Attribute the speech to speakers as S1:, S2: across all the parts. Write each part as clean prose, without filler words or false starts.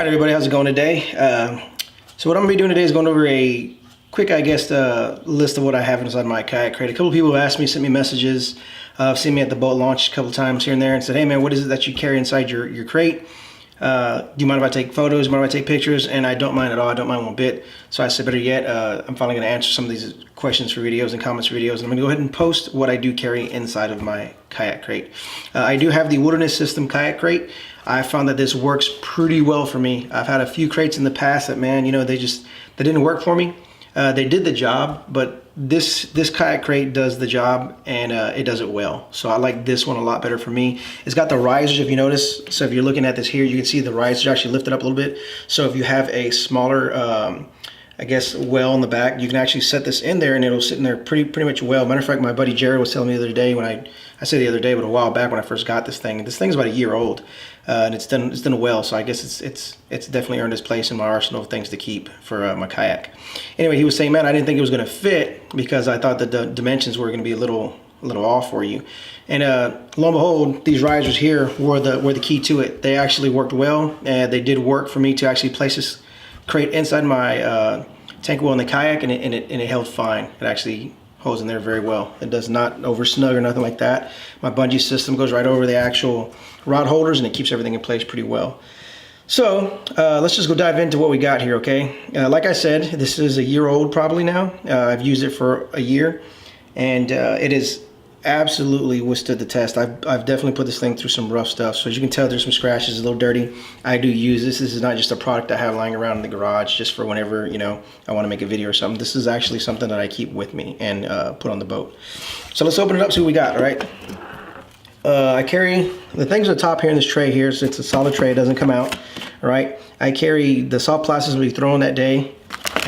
S1: Alright everybody, how's it going today? So what I'm going to be doing today is going over a quick, list of what I have inside my Kayak Krate. A couple of people have asked me, sent me messages, seen me at the boat launch a couple times here and there and said, hey man, what is it that you carry inside your crate? Do you mind if I take photos? Do you mind if I take pictures? And I don't mind at all. I don't mind one bit. So I said, better yet, I'm finally going to answer some of these questions for videos and comments for videos. And I'm going to go ahead and post what I do carry inside of my Kayak Krate. I do have the Wilderness System Kayak Krate. I found that this works pretty well for me. I've had a few crates in the past that, man, you know, they didn't work for me. They did the job, but this Kayak Krate does the job, and it does it well. So I like this one a lot better for me. It's got the risers, if you notice. So if you're looking at this here, you can see the risers actually lifted up a little bit. So if you have a smaller, I guess, well in the back, you can actually set this in there and it'll sit in there pretty much well. Matter of fact, my buddy Jared was telling me the other day when I say the other day, but a while back when I first got this thing. This thing's about a year old, and it's done well. So I guess it's definitely earned its place in my arsenal of things to keep for my kayak. Anyway, he was saying, man, I didn't think it was going to fit because I thought that the dimensions were going to be a little off for you. And lo and behold, these risers here were the key to it. They actually worked well, and they did work for me to actually place this crate inside my tank well in the kayak, and it held fine. It actually holds in there very well. It does not over snug or nothing like that. My bungee system goes right over the actual rod holders, and it keeps everything in place pretty well. So let's just go dive into what we got here, okay? Like I said, this is a year old probably now. I've used it for a year, and it is absolutely withstood the test. I've definitely put this thing through some rough stuff. So as you can tell, there's some scratches, a little dirty. I do use this. This is not just a product I have lying around in the garage just for whenever, you know, I want to make a video or something. This is actually something that I keep with me and put on the boat. So let's open it up, see what we got, all right? I carry the things at the top here in this tray here, so it's a solid tray, it doesn't come out, all right? I carry the soft plastics we throw in that day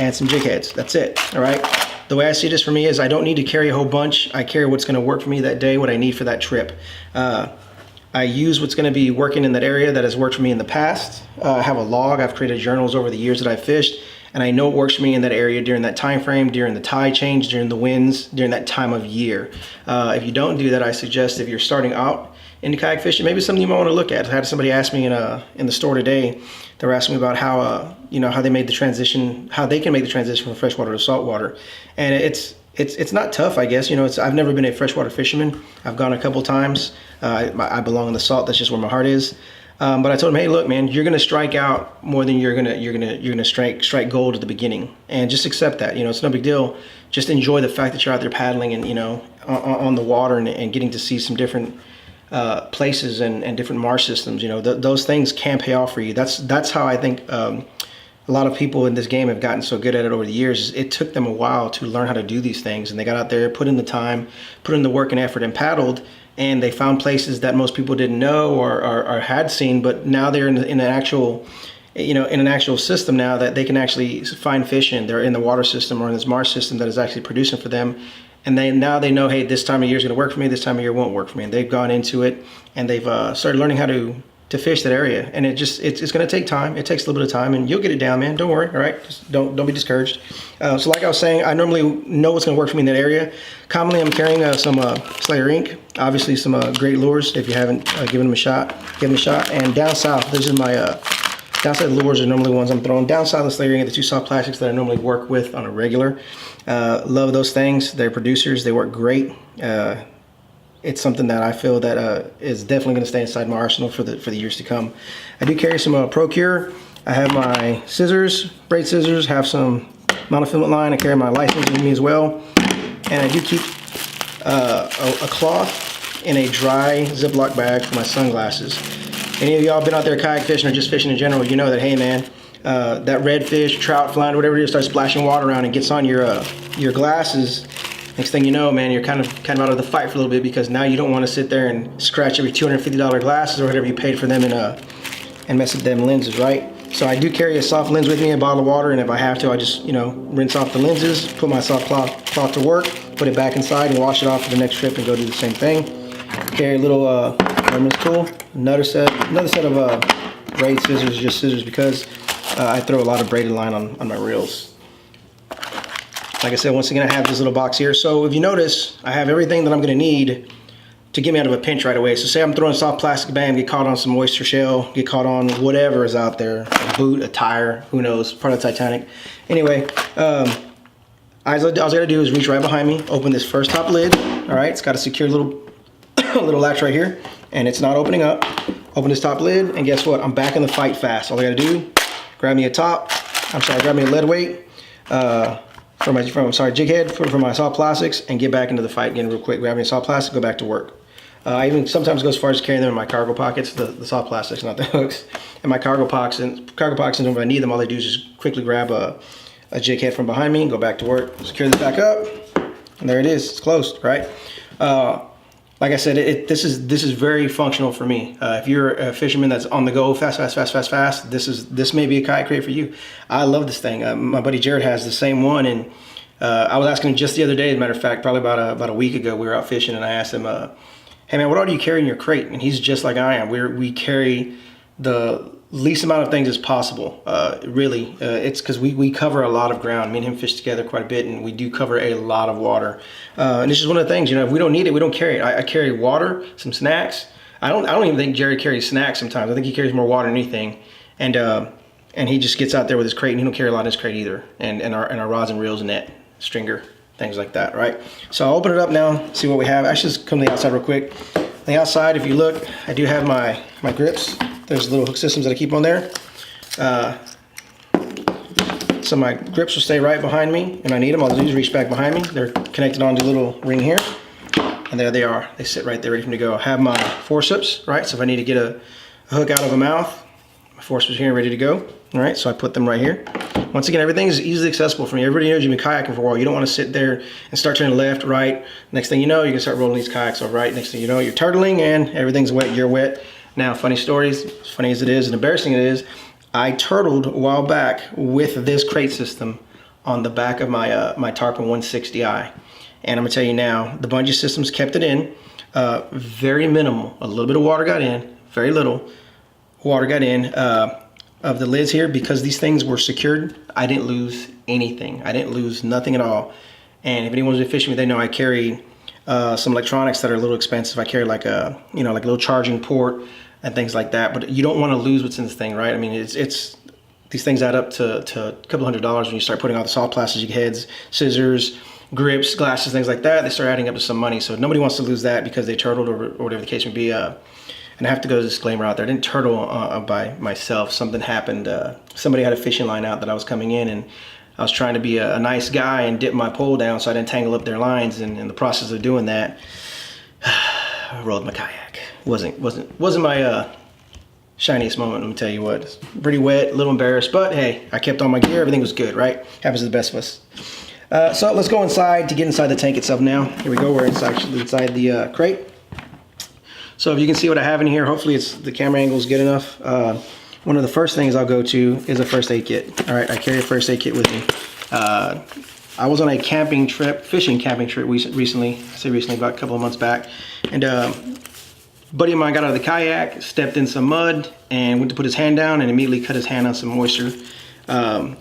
S1: and some jig heads. That's it, all right? The way I see this for me is I don't need to carry a whole bunch. I carry what's going to work for me that day, what I need for that trip. I use what's going to be working in that area that has worked for me in the past. I have a log. I've created journals over the years that I've fished, and I know it works for me in that area during that time frame, during the tide change, during the winds, during that time of year. If you don't do that, I suggest if you're starting out into kayak fishing, maybe something you might want to look at. I had somebody ask me in the store today. They were asking me about how you know, how they made the transition, how they can make the transition from freshwater to saltwater, and it's not tough, I guess. You know, I've never been a freshwater fisherman. I've gone a couple times. I belong in the salt. That's just where my heart is. But I told him, hey, look, man, you're gonna strike out more than you're gonna strike gold at the beginning, and just accept that. You know, it's no big deal. Just enjoy the fact that you're out there paddling and, you know, on the water and getting to see some different places and different marsh systems. You know, those things can pay off for you. That's how I think a lot of people in this game have gotten so good at it over the years. It took them a while to learn how to do these things, and they got out there, put in the time, put in the work and effort, and paddled, and they found places that most people didn't know or had seen, but now they're in an actual, you know, in an actual system now that they can actually find fish in. They're in the water system or in this marsh system that is actually producing for them. And now they know, hey, this time of year is going to work for me, this time of year won't work for me. And they've gone into it, and they've started learning how to fish that area. And it's going to take time. It takes a little bit of time, and you'll get it down, man. Don't worry, all right? Just don't be discouraged. So like I was saying, I normally know what's going to work for me in that area. Commonly, I'm carrying some Slayer ink, obviously some great lures. If you haven't given them a shot, give them a shot. And down south, these are my downside lures are normally the ones I'm throwing. Down south, the Slayer ink, the two soft plastics that I normally work with on a regular. Love those things. They're producers. They work great. It's something that I feel that is definitely going to stay inside my arsenal for the years to come. I do carry some Procure. I have my scissors, braid scissors, have some monofilament line. I carry my license with me as well. And I do keep a cloth in a dry Ziploc bag for my sunglasses. Any of y'all been out there kayak fishing or just fishing in general, you know that, hey man, that redfish, trout, flounder, whatever it is, starts splashing water around and gets on your glasses. Next thing you know, man, you're kind of out of the fight for a little bit, because now you don't want to sit there and scratch every $250 glasses or whatever you paid for them and mess up them lenses, right? So I do carry a soft lens with me, a bottle of water, and if I have to, I just, you know, rinse off the lenses, put my soft cloth to work, put it back inside and wash it off for the next trip and go do the same thing. Carry a little Hermes tool, another set of braid scissors, just scissors, because I throw a lot of braided line on my reels. Like I said, once again, I have this little box here. So if you notice, I have everything that I'm going to need to get me out of a pinch right away. So say I'm throwing a soft plastic bag, get caught on some oyster shell, get caught on whatever is out there, a boot, a tire, who knows, part of the Titanic. Anyway, all I gotta do is reach right behind me, open this first top lid. All right, it's got a secure little little latch right here, and it's not opening up. Open this top lid, and guess what? I'm back in the fight fast. All I gotta do, grab me a lead weight jig head for my soft plastics, and get back into the fight again real quick. Grab me a soft plastic, go back to work. I even sometimes go as far as carrying them in my cargo pockets, the soft plastics, not the hooks. And my cargo pockets, and if I need them, all they do is just quickly grab a jig head from behind me and go back to work. Secure this back up, and there it is. It's closed, right? Like I said, this is very functional for me. If you're a fisherman that's on the go, fast, this may be a kayak crate for you. I love this thing. My buddy Jared has the same one, and I was asking him just the other day, as a matter of fact, probably about a week ago, we were out fishing, and I asked him, hey man, what all do you carry in your crate? And he's just like I am. We carry the least amount of things as possible. Really, it's because we cover a lot of ground. Me and him fish together quite a bit, and we do cover a lot of water. And it's just one of the things, if we don't need it, we don't carry it. I carry water, some snacks. I don't even think Jerry carries snacks sometimes. I think he carries more water than anything. And he just gets out there with his crate, and he don't carry a lot in his crate either. And our rods and reels, net, stringer, things like that, right? So I'll open it up now, see what we have. Actually, just come to the outside real quick. On the outside, if you look, I do have my grips. There's little hook systems that I keep on there. So my grips will stay right behind me, and I need them. All I do is reach back behind me. They're connected onto a little ring here, and there they are. They sit right there ready for me to go. I have my forceps, right? So if I need to get a hook out of a mouth, my forceps here ready to go. All right, so I put them right here. Once again, everything is easily accessible for me. Everybody knows you've been kayaking for a while. You don't want to sit there and start turning left, right. Next thing you know, you can start rolling these kayaks over, right? Next thing you know, you're turtling and everything's wet, you're wet. Now, funny stories, as funny as it is and embarrassing it is, I turtled a while back with this crate system on the back of my my Tarpon 160i. And I'm gonna tell you now, the bungee systems kept it in, very minimal. A little bit of water got in, very little water got in. Of the lids here, because these things were secured, I didn't lose anything. I didn't lose nothing at all. And if anyone's been fishing with me, they know I carry some electronics that are a little expensive. I carry like a like a little charging port and things like that. But you don't want to lose what's in this thing, right? I mean, it's these things add up to a couple $100s when you start putting all the soft plastic heads, scissors, grips, glasses, things like that. They start adding up to some money. So nobody wants to lose that because they turtled or whatever the case may be. And I have to go disclaimer out there. I didn't turtle by myself. Something happened. Somebody had a fishing line out that I was coming in, and I was trying to be a nice guy and dip my pole down so I didn't tangle up their lines. And in the process of doing that, I rolled my kayak. Wasn't my shiniest moment. Let me tell you what. It's pretty wet, a little embarrassed, but hey, I kept on my gear. Everything was good, right? Happens to the best of us. So let's go inside to get inside the tank itself now. Here we go. We're inside the crate. So if you can see what I have in here, hopefully the camera angle is good enough. One of the first things I'll go to is a first aid kit. All right, I carry a first aid kit with me. I was on a fishing camping trip recently. I say recently, about a couple of months back. And a buddy of mine got out of the kayak, stepped in some mud, and went to put his hand down and immediately cut his hand on some moisture.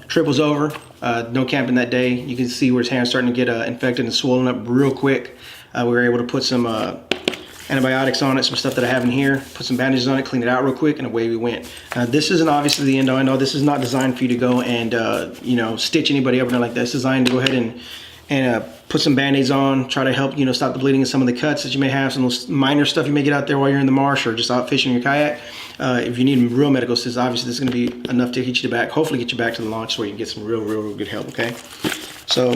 S1: Trip was over, no camping that day. You can see where his hand's starting to get infected and swollen up real quick. We were able to put some antibiotics on it, some stuff that I have in here, put some bandages on it, clean it out real quick, and away we went. This isn't obviously the end all. I know this is not designed for you to go and stitch anybody up or like that. It's designed to go ahead and put some band-aids on, try to help stop the bleeding of some of the cuts that you may have, some of those minor stuff you may get out there while you're in the marsh or just out fishing your kayak. If you need real medical assistance, obviously this is going to be enough to get you back, hopefully get you back to the launch so you can get some real good help, okay? So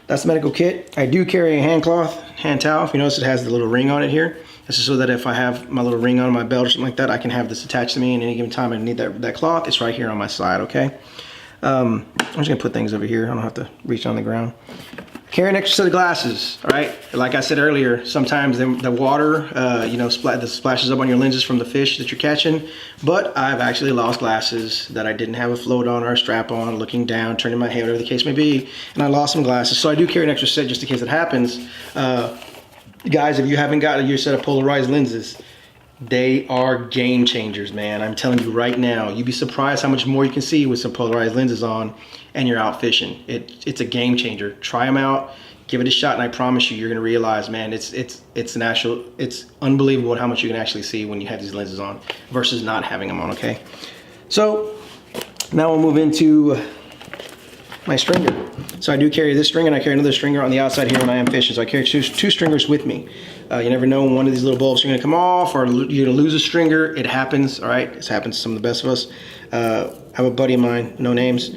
S1: that's the medical kit. I do carry a hand towel. If you notice, it has the little ring on it here. This is so that if I have my little ring on my belt or something like that, I can have this attached to me, and any given time I need that cloth, it's right here on my side, okay? I'm just gonna put things over here. I don't have to reach on the ground. Carry an extra set of glasses, all right? Like I said earlier, sometimes the water, splashes up on your lenses from the fish that you're catching, but I've actually lost glasses that I didn't have a float on or a strap on, looking down, turning my head, whatever the case may be, and I lost some glasses. So I do carry an extra set just in case it happens. Guys, if you haven't got your set of polarized lenses, they are game changers, man. I'm telling you right now, you'd be surprised how much more you can see with some polarized lenses on and you're out fishing. It's a game changer. Try them out. Give it a shot, and I promise you're gonna realize, man, it's unbelievable how much you can actually see when you have these lenses on versus not having them on. Okay, so now we'll move into my stringer. So I do carry this string, and I carry another stringer on the outside here when I am fishing. So I carry two stringers with me. You never know when one of these little bulbs are gonna come off, or you're gonna lose a stringer. It happens, all right? This happens to some of the best of us. I have a buddy of mine, no names.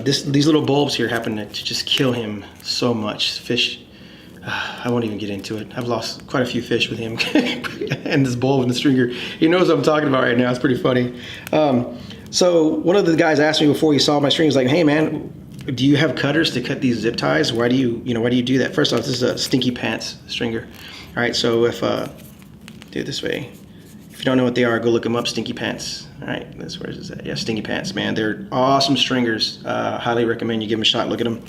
S1: These little bulbs here happen to just kill him so much. Fish, I won't even get into it. I've lost quite a few fish with him and this bulb and the stringer. He knows what I'm talking about right now. It's pretty funny. So one of the guys asked me before he saw my string, he's like, hey man, do you have cutters to cut these zip ties? Why do you do that? First off, this is a Stinky Pants stringer. All right, so if, do it this way. If you don't know what they are, go look them up, Stinky Pants. All right, that's where is that? Yeah, Stinky Pants, man. They're awesome stringers. Highly recommend you give them a shot, look at them.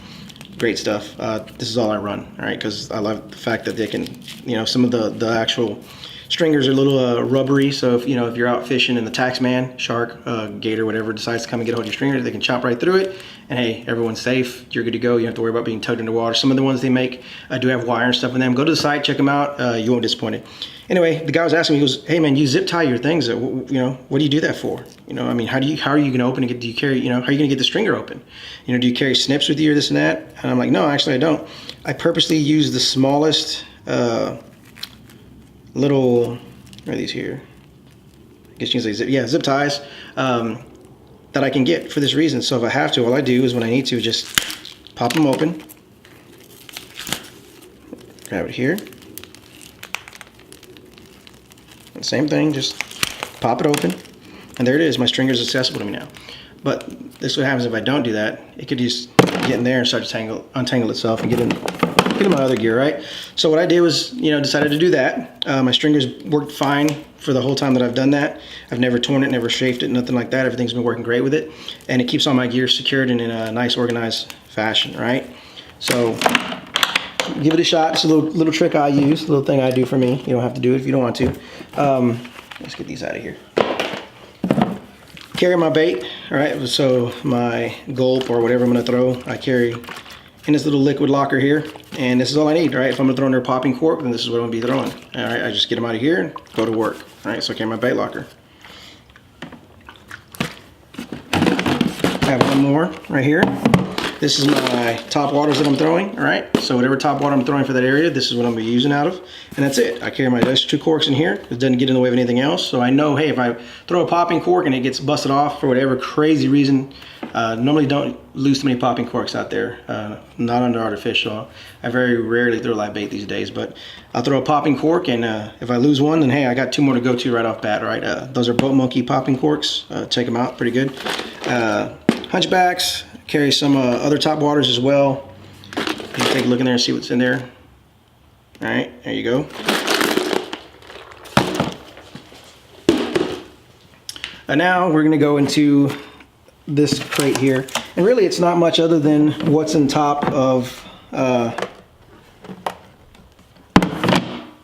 S1: Great stuff. This is all I run, all right, because I love the fact that they can, some of the actual stringers are a little rubbery, so if you're out fishing and the taxman, shark, gator, whatever, decides to come and get a hold of your stringer, they can chop right through it, and hey, everyone's safe. You're good to go. You don't have to worry about being tugged underwater. Some of the ones they make do have wire and stuff in them. Go to the site, check them out. You won't be disappointed. Anyway, the guy was asking me, he goes, hey man, you zip tie your things. What do you do that for? I mean, how are you going to open and do you carry, how are you going to get the stringer open? Do you carry snips with you or this and that? And I'm like, no, actually I don't. I purposely use the smallest little, where are these here? I guess you can say zip ties that I can get for this reason. So if I have to, all I do is when I need to, just pop them open, grab it here, and same thing, just pop it open, and there it is. My stringer is accessible to me now. But this is what happens if I don't do that. It could just get in there and start to untangle itself and get in my other gear, right? So what I did was, decided to do that. My stringers worked fine for the whole time that I've done that. I've never torn it, never chafed it, nothing like that. Everything's been working great with it, and it keeps all my gear secured and in a nice, organized fashion, right? So give it a shot. It's a little trick I use, a little thing I do for me. You don't have to do it if you don't want to. Let's get these out of here. Carry my bait, all right? So my gulp or whatever I'm gonna throw, I carry in this little liquid locker here, and this is all I need, right? If I'm gonna throw under a popping cork, then this is what I'm gonna be throwing. All right, I just get them out of here and go to work. All right, so I carry my bait locker. I have one more right here. This is my top waters that I'm throwing, all right? So whatever top water I'm throwing for that area, this is what I'm gonna be using out of, and that's it. I carry my just 2 corks in here. It doesn't get in the way of anything else, so I know, hey, if I throw a popping cork and it gets busted off for whatever crazy reason, normally don't lose too many popping corks out there, not under artificial. I very rarely throw live bait these days, but I'll throw a popping cork, and if I lose one, then hey, I got 2 more to go to right off bat, right? Those are Boat Monkey popping corks. Check them out, pretty good. Hunchbacks. Carry some other top waters as well. You can take a look in there and see what's in there. All right, there you go. And now we're gonna go into this crate here. And really it's not much other than what's on top of the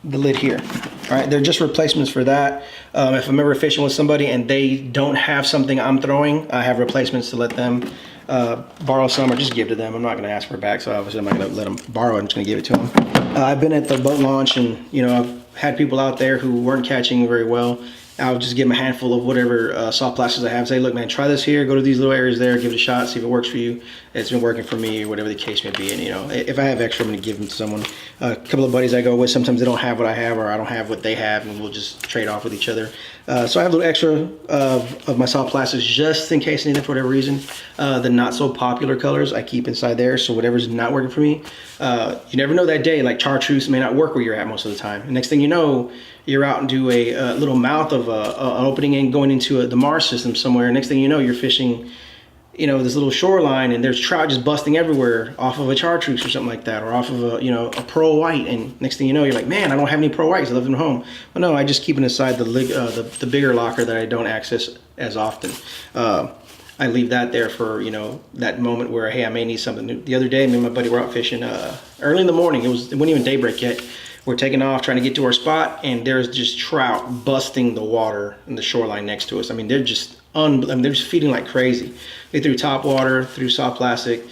S1: lid here. All right, they're just replacements for that. If I'm ever fishing with somebody and they don't have something I'm throwing, I have replacements to let them borrow some or just give to them. I'm not going to ask for it back, so obviously I'm not going to let them borrow it. I'm just going to give it to them. I've been at the boat launch, and I've had people out there who weren't catching very well. I'll just give them a handful of whatever soft plastics I have. Say, look, man, try this here. Go to these little areas there. Give it a shot. See if it works for you. It's been working for me, or whatever the case may be. And if I have extra, I'm going to give them to someone. A couple of buddies I go with, sometimes they don't have what I have, or I don't have what they have, and we'll just trade off with each other. So I have a little extra of my soft plastics just in case anything for whatever reason. The not so popular colors I keep inside there. So whatever's not working for me, you never know that day. Like chartreuse may not work where you're at most of the time. And next thing you know, you're out into a little mouth of an opening and going into the marsh system somewhere. Next thing you know, you're fishing, this little shoreline, and there's trout just busting everywhere off of a chartreuse or something like that, or off of a pearl white. And next thing you know, you're like, man, I don't have any pearl whites. I left them home. Well, no, I just keep it inside the bigger locker that I don't access as often. I leave that there for that moment where, hey, I may need something new. The other day, me and my buddy were out fishing early in the morning. It wasn't even daybreak yet. We're taking off, trying to get to our spot, and there's just trout busting the water in the shoreline next to us. I mean, they're just they're just feeding like crazy. They threw top water, threw soft plastic,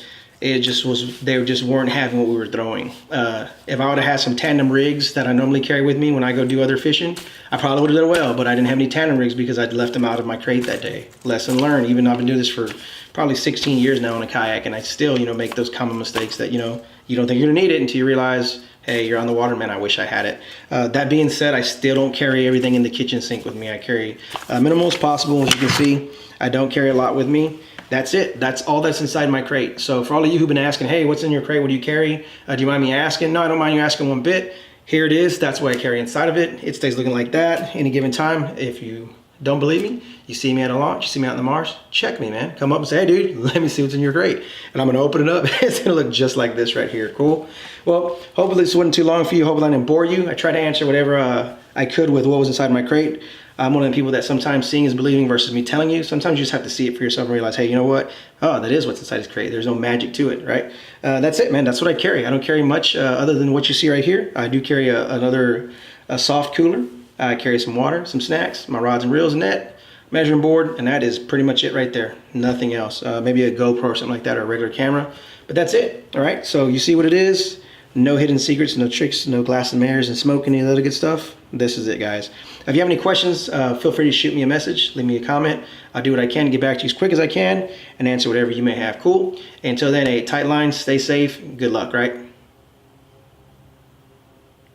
S1: it just was, they just weren't having what we were throwing. If I would have had some tandem rigs that I normally carry with me when I go do other fishing, I probably would have done well, but I didn't have any tandem rigs because I'd left them out of my crate that day. Lesson learned. Even though I've been doing this for probably 16 years now on a kayak, and I still, you know, make those common mistakes that, you know, you don't think you're gonna need it until you realize, hey, you're on the water, man, I wish I had it. That being said, I still don't carry everything in the kitchen sink with me. I carry minimal as possible. As you can see, I don't carry a lot with me. That's it. That's all that's inside my crate. So for all of you who've been asking, hey, what's in your crate? What do you carry? Do you mind me asking? No, I don't mind you asking one bit. Here it is. That's what I carry inside of it. It stays looking like that any given time. If you don't believe me, you see me at a launch, you see me out in the marsh, check me, man. Come up and say, hey, dude, let me see what's in your crate. And I'm gonna open it up. It's gonna look just like this right here. Cool. Well, hopefully this wasn't too long for you. Hopefully I didn't bore you. I tried to answer whatever I could with what was inside my crate. I'm one of the people that sometimes seeing is believing versus me telling you. Sometimes you just have to see it for yourself and realize, hey, you know what? Oh, that is what's inside his crate. There's no magic to it, right? That's it, man. That's what I carry. I don't carry much other than what you see right here. I do carry another soft cooler. I carry some water, some snacks, my rods and reels, net, measuring board, and that is pretty much it right there. Nothing else. Maybe a GoPro or something like that, or a regular camera, but that's it. All right, so you see what it is. No hidden secrets, no tricks, no glass and mirrors and smoke, any of the other good stuff. This is it, guys. If you have any questions, feel free to shoot me a message, leave me a comment. I'll do what I can to get back to you as quick as I can and answer whatever you may have. Cool. Until then, a tight line, stay safe, good luck, right?